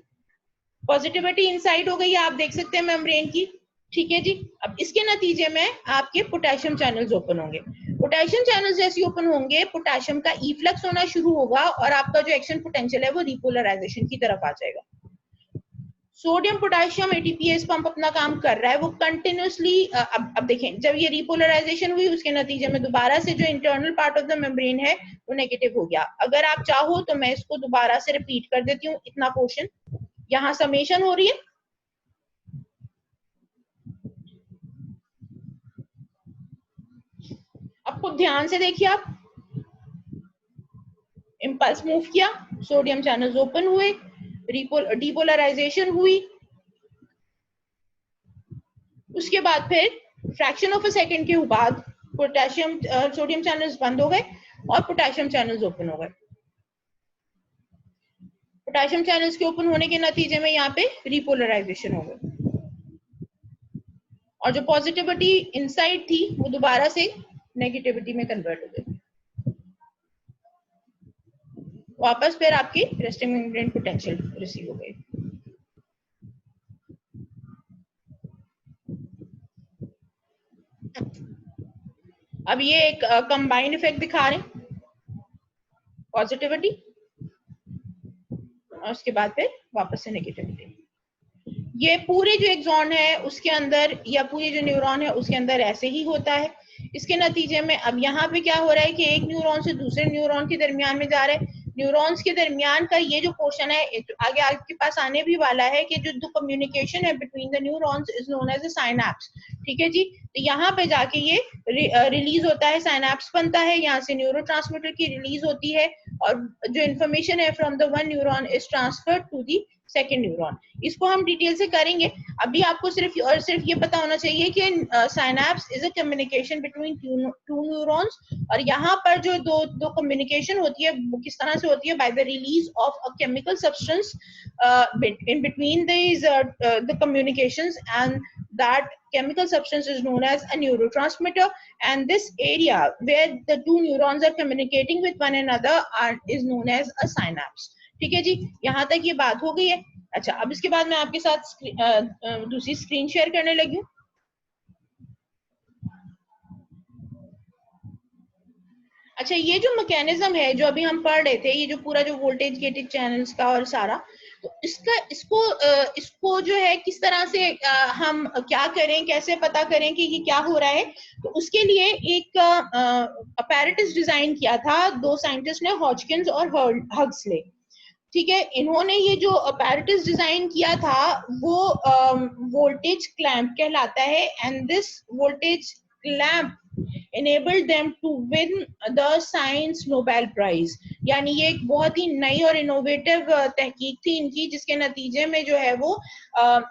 पॉजिटिविटी इनसाइड हो गई है, आप देख सकते हैं मेम्ब्रेन की, ठीक है जी। अब इसके नतीजे में आपके पोटेशियम चैनल्स ओपन होंगे। पोटेशियम चैनल्स जैसे ओपन होंगे, पोटेशियम का इफ्लक्स होना शुरू होगा और आपका जो एक्शन पोटेंशियल है वो रिपोलराइजेशन की तरफ आ जाएगा। सोडियम पोटेशियम एटीपीएस पंप अपना काम कर रहा है, वो कंटिन्यूसली। अब देखें जब ये रिपोलराइजेशन हुई उसके नतीजे में दोबारा से जो internal part of the membrane है वो नेगेटिव हो गया। अगर आप चाहो तो मैं इसको दोबारा से रिपीट कर देती हूँ, इतना पोर्शन। यहाँ समेशन हो रही है, अब खुद ध्यान से देखिए आप। इम्पल्स मूव किया, सोडियम चैनल्स ओपन हुए, डिपोलराइजेशन हुई, उसके बाद फिर फ्रैक्शन ऑफ अ सेकंड के बाद पोटेशियम सोडियम चैनल्स बंद हो गए और पोटेशियम चैनल्स ओपन हो गए। पोटेशियम चैनल्स के ओपन होने के नतीजे में यहाँ पे रिपोलराइजेशन हो गई और जो पॉजिटिविटी इनसाइड थी वो दोबारा से नेगेटिविटी में कन्वर्ट हो गई। वापस फिर आपकी रेस्टिंग मेम्ब्रेन पोटेंशियल रिसीव हो गई। अब ये एक कंबाइंड इफेक्ट दिखा रहे हैं, पॉजिटिविटी और उसके बाद फिर वापस से नेगेटिविटी। ये पूरे जो एक्सॉन है उसके अंदर या पूरे जो न्यूरॉन है उसके अंदर ऐसे ही होता है। इसके नतीजे में अब यहाँ पे क्या हो रहा है कि एक न्यूरॉन से दूसरे न्यूरॉन के दरमियान में जा रहा है। न्यूरॉन्स के दरमियान का ये जो पोर्शन है आगे आपके पास आने भी वाला है कि जो कम्युनिकेशन है between the neurons is known as a synapse, ठीक है जी। तो यहाँ पे जाके ये रिलीज होता है, साइनैप्स बनता है, यहाँ से न्यूरोट्रांसमीटर की रिलीज होती है और जो इन्फॉर्मेशन है from the one neuron is transferred to the second neuron. इसको हम डिटेल से करेंगे। अभी आपको सिर्फ और सिर्फ ये पता होना चाहिए कि synapse is a communication between two neurons और यहाँ पर जो दो कम्युनिकेशन होती है वो किस तरह से होती है, by the release of a chemical substance in between these the communications, and that chemical substance is known as a neurotransmitter, and this area where the two neurons are communicating with one another is known as a synapse। ठीक है जी, यहाँ तक ये बात हो गई है। अच्छा, अब इसके बाद मैं आपके साथ दूसरी स्क्रीन शेयर करने लगी हूँ। अच्छा, ये जो मैकेनिज्म है जो अभी हम पढ़ रहे थे, ये जो पूरा जो वोल्टेज गेटेड चैनल्स का और सारा, तो इसको जो है किस तरह से हम क्या करें, कैसे पता करें कि ये क्या हो रहा है, तो उसके लिए एक अपैरेटस डिजाइन किया था दो साइंटिस्ट ने, हॉजकिंस और हग्सले। ठीक है, इन्होंने ये जो अपैरेटस डिजाइन किया था वो वोल्टेज क्लैंप कहलाता है, and this voltage clamp enabled them to win the science Nobel Prize। यानी ये एक बहुत ही नई और इनोवेटिव तहकीक थी इनकी, जिसके नतीजे में जो है वो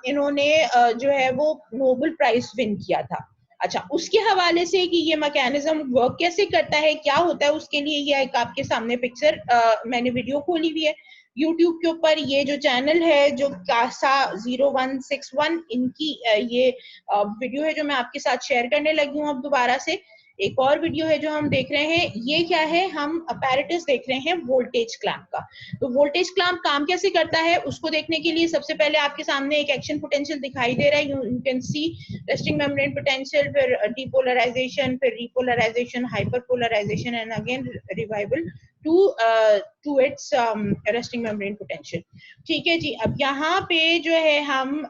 इन्होंने जो है वो नोबेल प्राइज विन किया था। अच्छा, उसके हवाले से कि ये मैकेनिज्म वर्क कैसे करता है, क्या होता है, उसके लिए ये एक आपके सामने पिक्चर मैंने वीडियो खोली हुई है YouTube के ऊपर। ये जो चैनल है जो कासा 0161, इनकी ये वीडियो है जो मैं आपके साथ शेयर करने लगी हूँ अब दोबारा से। एक और वीडियो है जो हम देख रहे हैं, ये क्या है, हम अपैरेटस देख रहे हैं वोल्टेज क्लैंप का। तो वोल्टेज क्लैंप काम कैसे करता है उसको देखने के लिए सबसे पहले आपके सामने एक एक्शन पोटेंशियल दिखाई दे रहा है। You can see resting membrane potential, फिर डिपोलराइजेशन, फिर repolarisation, hyperpolarisation and again revival to its resting membrane potential. ठीक है जी, अब यहाँ पे जो है हम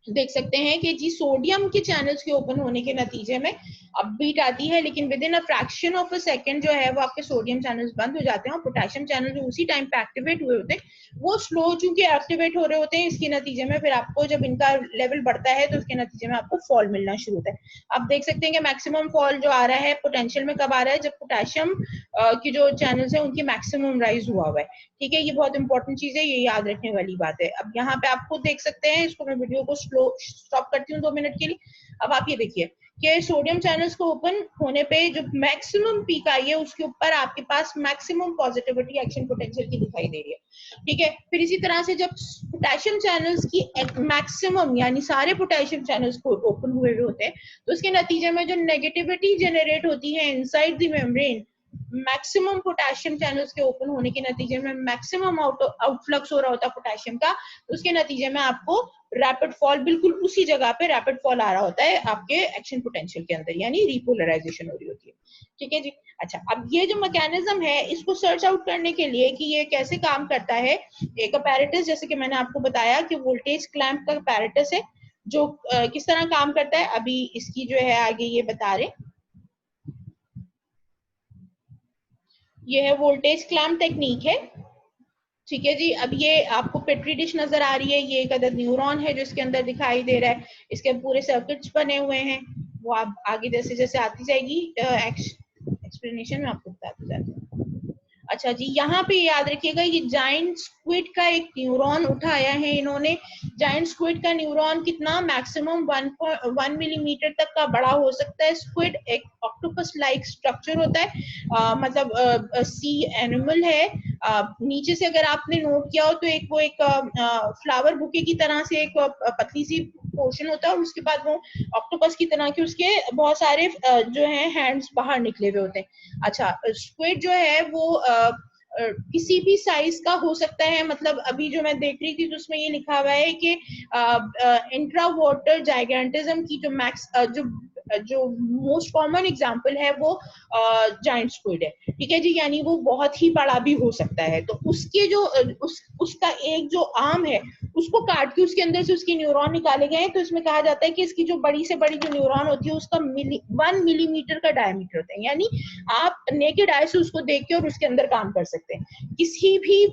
देख सकते हैं कि जी सोडियम के चैनल्स के ओपन होने के नतीजे में अप बीट आती है, लेकिन with in a fraction of a second जो है वो आपके सोडियम चैनल्स बंद हो जाते हैं और पोटेशियम चैनल जो उसी टाइम पे एक्टिवेट हुए होते हैं वो स्लो चूंकि एक्टिवेट हो रहे होते हैं, इसके नतीजे में फिर आपको जब इनका लेवल बढ़ता है तो उसके नतीजे में आपको फॉल मिलना शुरू होता है। आप देख सकते हैं कि मैक्सिमम फॉल जो आ रहा है पोटेंशियल में कब आ रहा है, जब पोटेशियम की जो चैनल्स है उनकी मैक्सिमम राइज हुआ है। ठीक है, ये बहुत इंपॉर्टेंट चीज है, ये याद रखने वाली बात है। अब यहाँ पे आप खुद देख सकते हैं, इसको मैं वीडियो को स्लो स्टॉप करती हूँ 2 मिनट के लिए। अब आप ये देखिए कि सोडियम चैनल्स को ओपन होने पे जो मैक्सिमम पीक आई है उसके ऊपर आपके पास मैक्सिमम पॉजिटिविटी एक्शन पोटेंशियल की दिखाई दे रही है। ठीक है, फिर इसी तरह से जब पोटेशियम चैनल्स की मैक्सिमम यानी सारे पोटेशियम चैनल्स को ओपन हुए हुए होते हैं तो उसके नतीजे में जो नेगेटिविटी जनरेट होती है inside the membrane, maximum potassium channels के ओपन होने के नतीजे में मैक्सिमम आउटफ्लक्स हो रहा होता है पोटेशियम का, तो उसके नतीजे में आपको रैपिड फॉल, बिल्कुल उसी जगह पे रैपिड फॉल आ रहा होता है आपके एक्शन पोटेंशियल के अंदर, यानी रिपोलराइजेशन हो रही होती है। ठीक है जी। अच्छा, अब ये जो मैकेनिज्म है इसको सर्च आउट करने के लिए कि ये कैसे काम करता है, एक अपैरेटस जैसे कि मैंने आपको बताया कि वोल्टेज क्लैंप का अपैरेटस है जो किस तरह काम करता है, अभी इसकी जो है आगे ये बता रहे। ये है वोल्टेज क्लैंप टेक्निक है। ठीक है जी। अब ये आपको पेट्री डिश नजर आ रही है, ये एक अदद न्यूरॉन है जो इसके अंदर दिखाई दे रहा है, इसके पूरे सर्किट्स बने हुए हैं, वो आप आगे जैसे जैसे आती जाएगी एक्सप्लेनेशन में आपको बताते जाते हैं। अच्छा जी, यहाँ पे याद रखिएगा ये जाइंट स्क्विड का एक न्यूरॉन उठाया है इन्होंने। जाइंट स्क्विड का न्यूरॉन कितना मैक्सिमम 1 मिलीमीटर तक का बड़ा हो सकता है। स्क्विड एक ऑक्टोपस लाइक स्ट्रक्चर होता है, मतलब सी एनिमल है। नीचे से अगर आपने नोट किया हो तो एक फ्लावर बुके की तरह से एक पतली सी पोर्शन होता है और उसके बाद वो ऑक्टोपस की तरह के उसके बहुत सारे जो है हैंड्स बाहर निकले हुए होते हैं। अच्छा, स्क्विड जो है वो किसी भी साइज का हो सकता है, मतलब अभी जो मैं देख रही थी तो उसमें ये लिखा हुआ है कि इंट्रा वाटर जाइगेंटिज्म की जो जो मोस्ट कॉमन एग्जांपल है वो जायंट स्क्विड है। ठीक है जी, यानी वो बहुत ही बड़ा भी हो सकता है। तो उसके जो उसका एक जो आर्म है उसको काट के उसके अंदर से उसके न्यूरॉन निकाले गए हैं, तो इसमें कहा जाता है कि इसकी जो बड़ी से बड़ी जो न्यूरॉन होती है उसका 1 मिलीमीटर का डायमीटर होता है, यानी आप नेकेड आई से उसको देख के और उसके अंदर काम कर सकते हैं। किसी भी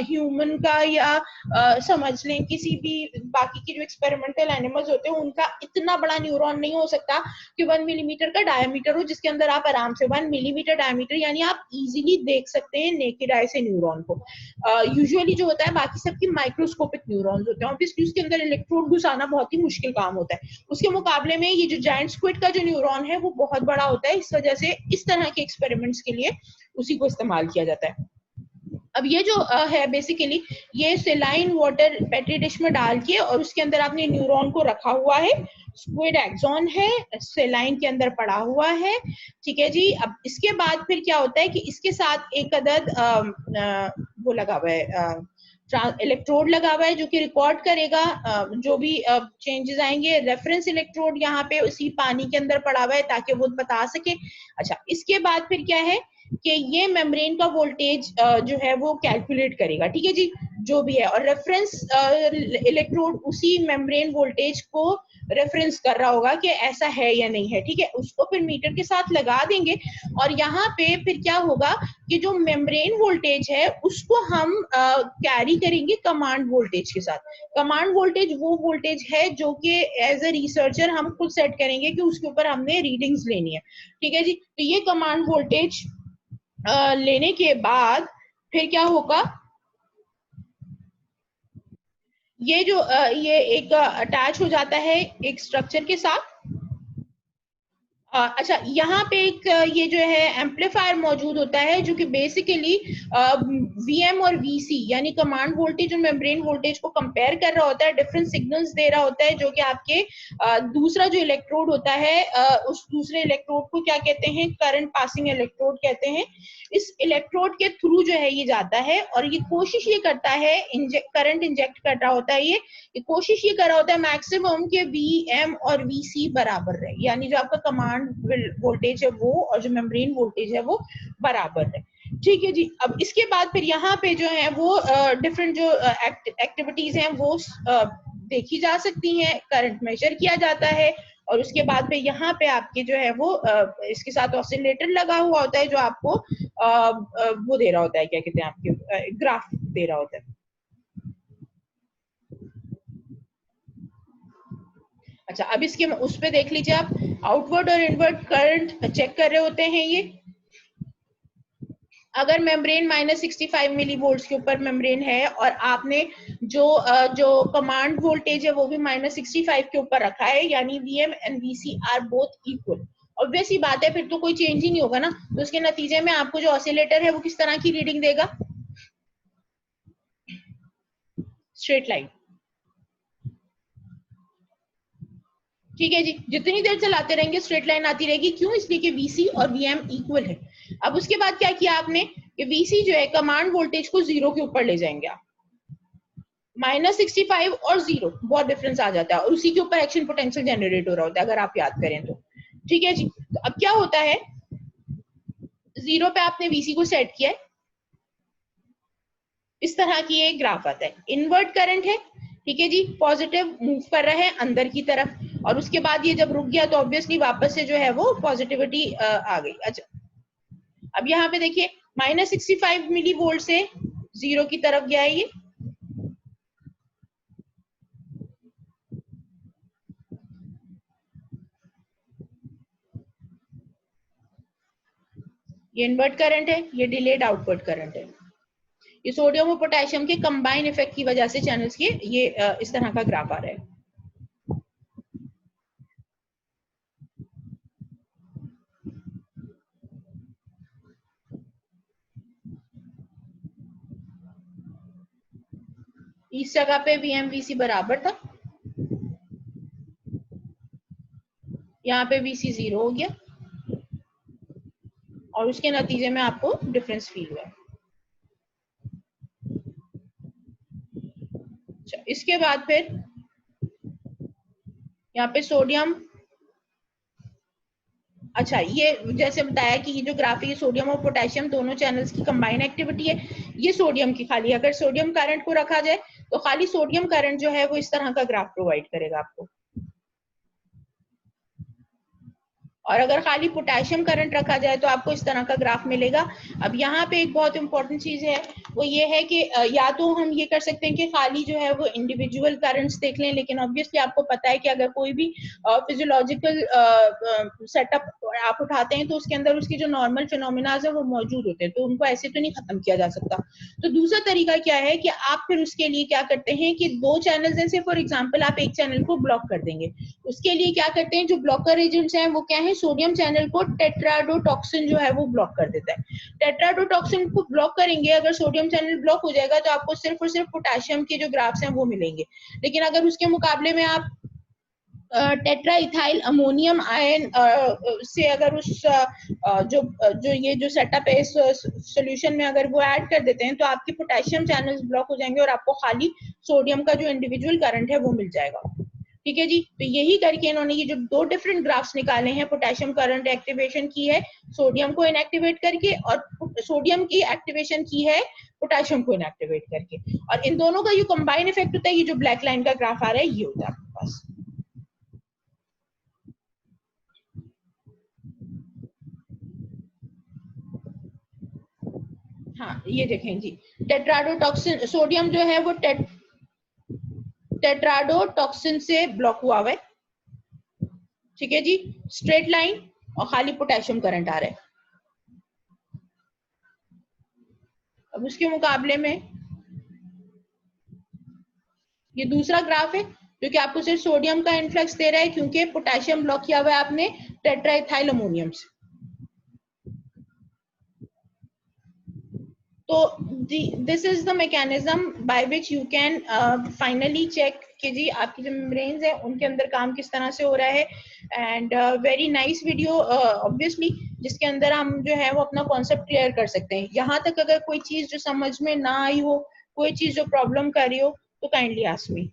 ह्यूमन का या समझ लें किसी भी बाकी की जो एक्सपेरिमेंटल एनिमल्स होते हैं उनका इतना बड़ा न्यूरॉन नहीं हो सकता कि 1 मिलीमीटर का डायमीटर हो, जिसके अंदर आप आराम से 1 मिलीमीटर डायमीटर यानी आप इजीली देख सकते हैं नेकेड आई से न्यूरॉन को। यूजुअली जो होता है बाकी सबकी माइक्रोस्कोपिक न्यूरॉन्स होते हैं, ऑब्वियसली उसके अंदर इलेक्ट्रोड घुसाना बहुत ही मुश्किल काम होता है। उसके मुकाबले में ये जो जायंट स्क्विड का जो न्यूरॉन है वो बहुत बड़ा होता है, इस वजह से इस तरह के एक्सपेरिमेंट्स के लिए उसी को इस्तेमाल किया जाता है। अब ये जो है बेसिकली ये सेलाइन वाटर पेट्री डिश में डाल के और उसके अंदर आपने न्यूरॉन को रखा हुआ है, स्क्विड एक्सॉन है, सेलाइन के अंदर पड़ा हुआ है। ठीक है जी। अब इसके बाद फिर क्या होता है कि इसके साथ एक अदद वो लगा हुआ है, इलेक्ट्रोड लगा हुआ है जो कि रिकॉर्ड करेगा जो भी चेंजेस आएंगे। रेफरेंस इलेक्ट्रोड यहाँ पे उसी पानी के अंदर पड़ा हुआ है ताकि वो बता सके। अच्छा, इसके बाद फिर क्या है कि ये मेम्ब्रेन का वोल्टेज जो है वो कैलकुलेट करेगा। ठीक है जी, जो भी है, और रेफरेंस इलेक्ट्रोड उसी मेम्ब्रेन वोल्टेज को रेफरेंस कर रहा होगा कि ऐसा है या नहीं है। ठीक है, उसको फिर मीटर के साथ लगा देंगे और यहाँ पे फिर क्या होगा कि जो मेम्ब्रेन वोल्टेज है उसको हम कैरी करेंगे कमांड वोल्टेज के साथ। कमांड वोल्टेज वो वोल्टेज है जो कि एज ए रिसर्चर हम खुद सेट करेंगे कि उसके ऊपर हमने रीडिंग्स लेनी है। ठीक है जी, तो ये कमांड वोल्टेज लेने के बाद फिर क्या होगा, ये जो ये एक अटैच हो जाता है एक स्ट्रक्चर के साथ। अच्छा, यहाँ पे एक ये जो है एम्पलीफायर मौजूद होता है जो कि बेसिकली वीएम और वीसी यानी कमांड वोल्टेज और मेम्ब्रेन वोल्टेज को कंपेयर कर रहा होता है, डिफरेंट सिग्नल्स दे रहा होता है, जो कि आपके दूसरा जो इलेक्ट्रोड होता है उस दूसरे इलेक्ट्रोड को क्या कहते हैं, करंट पासिंग इलेक्ट्रोड कहते हैं। इस इलेक्ट्रोड के थ्रू जो है ये जाता है और ये कोशिश ये करता है करंट इंजेक्ट कर रहा होता है, ये कोशिश ये कर रहा होता है मैक्सिमम के वीएम और वीसी बराबर रहे, यानी जो आपका कमांड वोल्टेज है वो और जो मेम्ब्रेन वोल्टेज है वो बराबर है। ठीक है जी। अब इसके बाद फिर यहाँ पे जो है वो डिफरेंट जो एक्टिविटीज हैं वो देखी जा सकती हैं, करंट मेजर किया जाता है, और उसके बाद में यहाँ पे आपके जो है वो इसके साथ ऑसिलेटर लगा हुआ होता है जो आपको वो दे रहा होता है, क्या कहते हैं, आपके ग्राफ दे रहा होता है। अच्छा, अब इसके उस पे देख लीजिए आप, आउटवर्ड और इनवर्ड करंट चेक कर रहे होते हैं ये। अगर मेम्ब्रेन -65 मिली वोल्ट के ऊपर मेम्ब्रेन है और आपने जो कमांड वोल्टेज है वो भी -65 के ऊपर रखा है, यानी VM and VC are both equal, obvious ही बात है फिर तो कोई चेंज ही नहीं होगा ना। तो उसके नतीजे में आपको जो ऑसिलेटर है वो किस तरह की रीडिंग देगा? Straight line. ठीक है जी, जितनी देर चलाते रहेंगे स्ट्रेट लाइन आती रहेगी। क्यों? इसलिए कि वीसी और वीएम इक्वल है। अब उसके बाद क्या किया आपने कि वीसी जो है कमांड वोल्टेज को 0 के ऊपर ले जाएंगे आप। -65 और 0 बहुत डिफरेंस आ जाता है, और उसी के ऊपर एक्शन पोटेंशियल जनरेट हो रहा होता है, अगर आप याद करें तो। ठीक है जी, तो अब क्या होता है, 0 पे आपने वीसी को सेट किया है, इस तरह की एक ग्राफ आता है। इनवर्ट करंट है, ठीक है जी, पॉजिटिव मूव कर रहा है अंदर की तरफ, और उसके बाद ये जब रुक गया तो ऑब्वियसली वापस से जो है वो पॉजिटिविटी आ गई। अच्छा, अब यहाँ पे देखिए -65 मिली वोल्ट से 0 की तरफ गया है ये इनवर्ट करंट है, ये डिलेड आउटवर्ट करंट है। ये सोडियम और पोटेशियम के कंबाइन इफेक्ट की वजह से चैनल्स के ये इस तरह का ग्राफ आ रहा है। इस जगह पे वीएमवीसी बराबर था, यहाँ पे वीसी 0 हो गया, और उसके नतीजे में आपको डिफरेंस फील हुआ। अच्छा, इसके बाद फिर यहाँ पे सोडियम, अच्छा ये जैसे बताया कि ये जो ग्राफ है ये सोडियम और पोटेशियम दोनों चैनल्स की कंबाइन एक्टिविटी है। ये सोडियम की खाली, अगर सोडियम करंट को रखा जाए तो खाली सोडियम करंट जो है वो इस तरह का ग्राफ प्रोवाइड करेगा आपको, और अगर खाली पोटेशियम करंट रखा जाए तो आपको इस तरह का ग्राफ मिलेगा। अब यहाँ पे एक बहुत इंपॉर्टेंट चीज है, वो ये है कि या तो हम ये कर सकते हैं कि खाली जो है वो इंडिविजुअल करंट्स देख लें, लेकिन ऑब्वियसली आपको पता है कि अगर कोई भी फिजियोलॉजिकल सेटअप आप उठाते हैं तो उसके अंदर उसकी जो नॉर्मल फिनोमिनाज है वो मौजूद होते हैं, तो उनको ऐसे तो नहीं खत्म किया जा सकता। तो दूसरा तरीका क्या है कि आप फिर उसके लिए क्या करते हैं कि दो चैनल, जैसे फॉर एग्जाम्पल आप एक चैनल को ब्लॉक कर देंगे, उसके लिए क्या करते हैं, जो ब्लॉकर एजेंट्स हैं वो क्या है, सोडियम चैनल को टेट्राडोटॉक्सिन जो है वो ब्लॉक कर देता है। टेट्राडोटॉक्सिन को ब्लॉक करेंगे, अगर सोडियम चैनल ब्लॉक हो जाएगा तो आपको सिर्फ और सिर्फ पोटेशियम के जो ग्राफ्स हैं वो मिलेंगे। लेकिन अगर उसके मुकाबले में आप टेट्रा इथाइल अमोनियम आयन से अगर उस जो ये जो सेटअप है इस सोल्यूशन में अगर वो ऐड कर देते हैं तो आपकी पोटेशियम चैनल्स ब्लॉक हो जाएंगे और आपको खाली सोडियम का जो इंडिविजुअल करंट है वो मिल जाएगा। ठीक है जी, तो यही करके इन्होंने ये जो दो डिफरेंट ग्राफ्स निकाले हैं, पोटेशियम करंट एक्टिवेशन की है सोडियम को इनएक्टिवेट करके, और सोडियम की एक्टिवेशन की है पोटेशियम को इनएक्टिवेट करके, और इन दोनों का जो कंबाइन इफेक्ट होता है, ये जो ब्लैक लाइन का ग्राफ आ रहा है ये होता है आपके पास। हाँ ये देखें जी, टेट्राडोटॉक्सिन सोडियम जो है वो टेट्राडोटॉक्सिन से ब्लॉक हुआ है, ठीक है जी, स्ट्रेट लाइन, और खाली पोटेशियम करंट आ रहा है। अब उसके मुकाबले में ये दूसरा ग्राफ है जो कि आपको सिर्फ सोडियम का इन्फ्लक्स दे रहा है, क्योंकि पोटेशियम ब्लॉक किया हुआ है आपने टेट्राइथाइल अमोनियम से। तो this is the mechanism by which you can finally check कि जी आपकी जो मेम्ब्रेन्स है उनके अंदर काम किस तरह से हो रहा है। And very nice video obviously, जिसके अंदर हम जो है वो अपना कॉन्सेप्ट क्लियर कर सकते हैं। यहाँ तक अगर कोई चीज जो समझ में ना आई हो, कोई चीज जो प्रॉब्लम कर रही हो, तो काइंडली आस्क मी।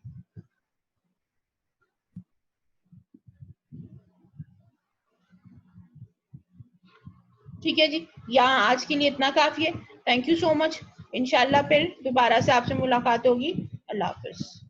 ठीक है जी, यहाँ आज के लिए इतना काफी है। थैंक यू सो मच, इंशाल्लाह फिर दोबारा से आपसे मुलाकात होगी। अल्लाह हाफिज।